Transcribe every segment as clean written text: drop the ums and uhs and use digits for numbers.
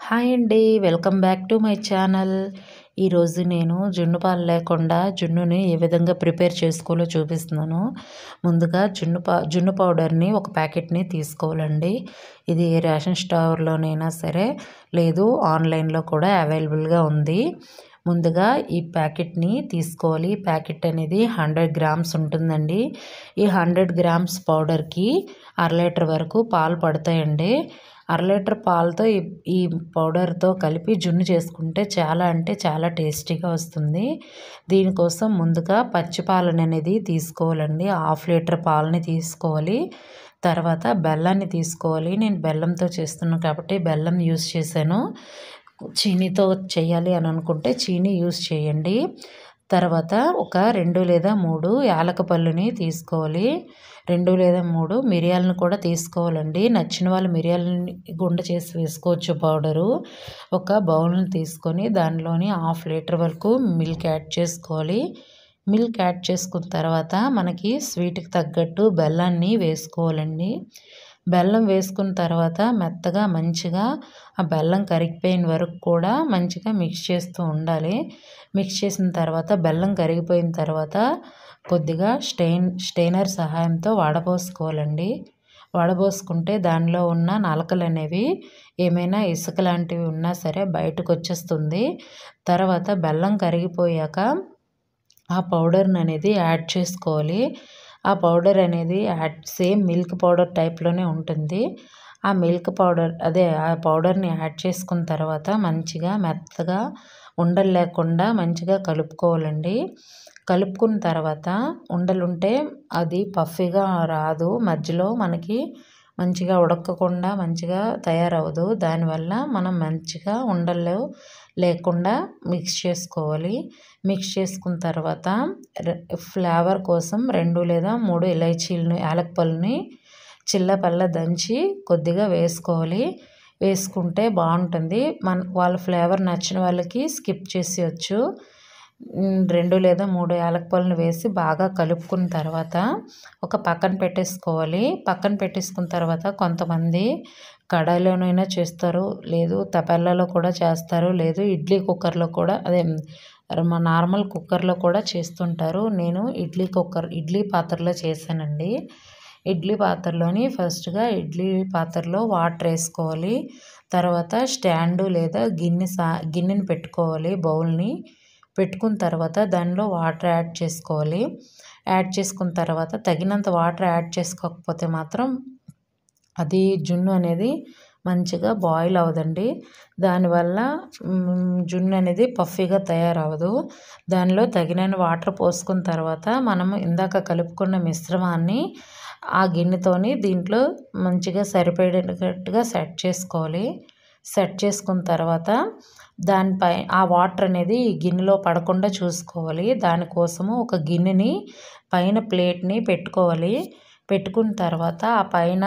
Hi అండి. Welcome back to my channel. ఈరోజు నేను జున్ను పాలు లేకుండా జున్నుని ఏ విధంగా ప్రిపేర్ చేసుకోవాలో చూపిస్తున్నాను. ముందుగా జున్ను పౌడర్ని ఒక ప్యాకెట్ని తీసుకోవాలండి. ఇది రేషన్ స్టోర్లోనైనా సరే, లేదు ఆన్లైన్లో కూడా అవైలబుల్గా ఉంది. ముందుగా ఈ ప్యాకెట్ని తీసుకోవాలి. ప్యాకెట్ అనేది 100 గ్రామ్స్ ఉంటుందండి. ఈ 100 గ్రామ్స్ పౌడర్కి 1/2 లీటర్ వరకు పాలు పడతాయండి. 1/2 లీటర్ పాలతో ఈ పౌడర్తో కలిపి జున్ను చేసుకుంటే చాలా అంటే చాలా టేస్టీగా వస్తుంది. దీనికోసం ముందుగా పచ్చి పాలను అనేది తీసుకోవాలండి. 1/2 లీటర్ పాలని తీసుకోవాలి. తర్వాత బెల్లాన్ని తీసుకోవాలి. నేను బెల్లంతో చేస్తున్నాను కాబట్టి బెల్లం యూస్ చేశాను. చీనీతో చేయాలి అని అనుకుంటే చీనీ యూస్ చేయండి. తర్వాత ఒక 2 లేదా 3 యాలకులను తీసుకోవాలి. 2 లేదా 3 మిరియాలను కూడా తీసుకోవాలండి. నచ్చిన వాళ్ళు మిరియాలని గుండె చేసి వేసుకోవచ్చు పౌడరు. ఒక బౌల్ని తీసుకొని దానిలోని 1/2 లీటర్ వరకు మిల్క్ యాడ్ చేసుకోవాలి. మిల్క్ యాడ్ చేసుకున్న తర్వాత మనకి స్వీట్కి తగ్గట్టు బెల్లాన్ని వేసుకోవాలండి. బెల్లం వేసుకున్న తర్వాత మెత్తగా మంచిగా ఆ బెల్లం కరిగిపోయిన వరకు కూడా మంచిగా మిక్స్ చేస్తూ ఉండాలి. మిక్స్ చేసిన తర్వాత బెల్లం కరిగిపోయిన తర్వాత కొద్దిగా స్టెయినర్ సహాయంతో వడపోసుకోవాలండి. వడపోసుకుంటే దానిలో ఉన్న నలకలు అనేవి ఏమైనా ఇసుక లాంటివి ఉన్నా సరే బయటకు వచ్చేస్తుంది. తర్వాత బెల్లం కరిగిపోయాక ఆ పౌడర్ని అనేది యాడ్ చేసుకోవాలి. ఆ పౌడర్ అనేది సేమ్ మిల్క్ పౌడర్ టైప్లోనే ఉంటుంది. ఆ మిల్క్ పౌడర్ ఆ పౌడర్ని యాడ్ చేసుకున్న తర్వాత మంచిగా మెత్తగా ఉండలు లేకుండా మంచిగా కలుపుకోవాలండి. కలుపుకున్న తర్వాత ఉండలుంటే అది పఫీగా రాదు. మధ్యలో మనకి మంచిగా ఉడకకుండా మంచిగా తయారవ్వదు. దానివల్ల మనం మంచిగా ఉండలు లేకుండా మిక్స్ చేసుకోవాలి. మిక్స్ చేసుకున్న తర్వాత ఫ్లేవర్ కోసం 2 లేదా 3 యాలకులని చిల్లపల్ల దంచి కొద్దిగా వేసుకోవాలి. వేసుకుంటే బాగుంటుంది. వాళ్ళ ఫ్లేవర్ నచ్చిన వాళ్ళకి స్కిప్ చేసేయచ్చు. 2 లేదా 3 యాలకులను వేసి బాగా కలుపుకున్న తర్వాత ఒక పక్కన పెట్టేసుకోవాలి. పక్కన పెట్టేసుకున్న తర్వాత కొంతమంది కడాయిలోనైనా చేస్తారు, లేదు తపెల్లలో కూడా చేస్తారు, లేదు ఇడ్లీ కుక్కర్లో కూడా నార్మల్ కుక్కర్లో కూడా చేస్తుంటారు. నేను ఇడ్లీ పాత్రలో చేశానండి. ఇడ్లీ పాత్రలోని ఫస్ట్గా ఇడ్లీ పాత్రలో వాటర్ వేసుకోవాలి. తర్వాత స్టాండు లేదా గిన్నెని పెట్టుకోవాలి. బౌల్ని పెట్టుకున్న తర్వాత దానిలో వాటర్ యాడ్ చేసుకోవాలి. యాడ్ చేసుకున్న తర్వాత తగినంత వాటర్ యాడ్ చేసుకోకపోతే మాత్రం అది జున్ను అనేది మంచిగా బాయిల్ అవ్వదండి. దానివల్ల జున్ను అనేది పఫీగా తయారవ్వదు. దానిలో తగినన్ని వాటర్ పోసుకున్న తర్వాత మనము ఇందాక కలుపుకున్న మిశ్రమాన్ని ఆ గిన్నెతోని దీంట్లో మంచిగా సరిపడేటట్టుగా సెట్ చేసుకోవాలి. సెట్ చేసుకున్న తర్వాత దానిపై ఆ వాటర్ అనేది ఈ గిన్నెలో పడకుండా చూసుకోవాలి. దానికోసము ఒక గిన్నెని పైన ప్లేట్ని పెట్టుకోవాలి. పెట్టుకున్న తర్వాత ఆ పైన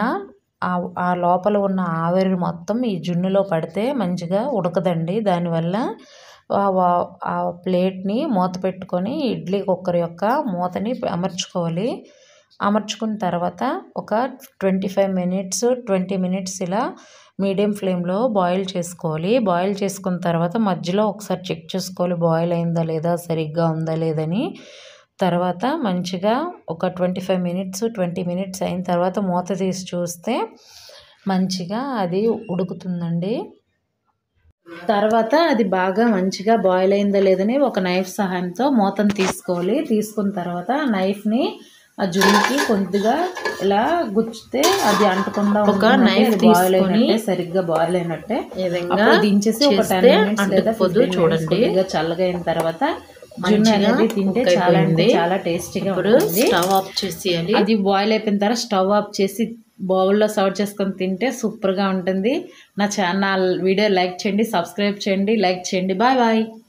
ఆ లోపల ఉన్న ఆవిరి మొత్తం ఈ జున్నులో పడితే మంచిగా ఉడకదండి. దానివల్ల ఆ ప్లేట్ని మూత పెట్టుకొని ఇడ్లీ కుక్కర్ యొక్క మూతని అమర్చుకోవాలి. అమర్చుకున్న తర్వాత ఒక 20 మినిట్స్ ఇలా మీడియం ఫ్లేమ్లో బాయిల్ చేసుకోవాలి. బాయిల్ చేసుకున్న తర్వాత మధ్యలో ఒకసారి చెక్ చేసుకోవాలి బాయిల్ అయిందా లేదా, సరిగ్గా ఉందా లేదని. తర్వాత మంచిగా ఒక 20 మినిట్స్ అయిన తర్వాత మూత తీసి చూస్తే మంచిగా అది ఉడుకుతుందండి. తర్వాత అది బాగా మంచిగా బాయిల్ అయిందా లేదని ఒక నైఫ్ సహాయంతో మూతను తీసుకోవాలి. తీసుకున్న తర్వాత నైఫ్ని ఆ జున్నుకి కొద్దిగా ఇలా గుచ్చితే అది అంటకుండా ఒక నైఫ్ తీసుకొని సరిగ్గా బాయిల్ అయినట్టే దించేసి ఒక 10 మినిట్స్ లేదా 15 చూడండి. చల్లగా అయిన తర్వాత జున్ను అనేది తింటే చాలా అంటే చాలా టేస్టీగా ఉంటుంది. స్టవ్ ఆఫ్ చేసేయాలి. అది బాయిల్ అయిపోయిన తర్వాత స్టవ్ ఆఫ్ చేసి బౌల్లో సర్వ్ చేసుకొని తింటే సూపర్గా ఉంటుంది. నా వీడియో లైక్ చేయండి, సబ్స్క్రైబ్ చేయండి, లైక్ చేయండి. Bye bye.